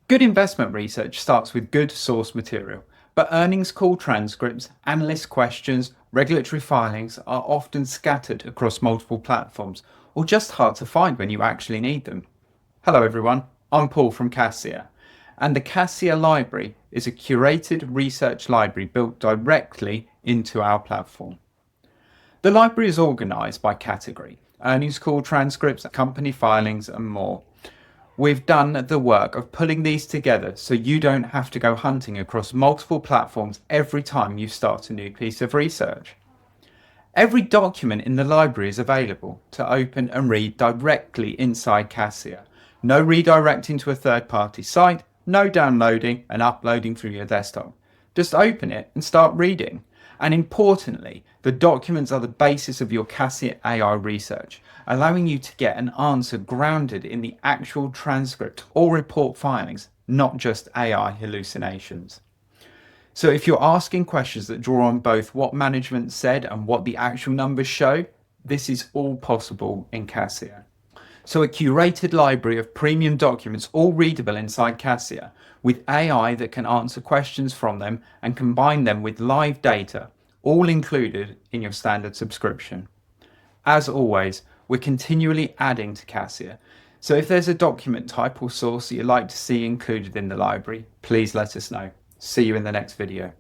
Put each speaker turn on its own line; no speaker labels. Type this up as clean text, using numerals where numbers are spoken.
Good investment research starts with good source material, but earnings call transcripts, analyst questions, regulatory filings are often scattered across multiple platforms or just hard to find when you actually need them. Hello everyone, I'm Paul from Cassia, and the Cassia Library is a curated research library built directly into our platform. The library is organised by category: earnings call transcripts, company filings and more. We've done the work of pulling these together so you don't have to go hunting across multiple platforms every time you start a new piece of research. Every document in the library is available to open and read directly inside Cassia. No redirecting to a third-party site, no downloading and uploading through your desktop. Just open it and start reading. And importantly, the documents are the basis of your Cassia AI research, allowing you to get an answer grounded in the actual transcript or report filings, not just AI hallucinations. So if you're asking questions that draw on both what management said and what the actual numbers show, this is all possible in Cassia. So a curated library of premium documents, all readable inside Cassia, with AI that can answer questions from them and combine them with live data, all included in your standard subscription. As always, we're continually adding to Cassia. So if there's a document type or source that you'd like to see included in the library, please let us know. See you in the next video.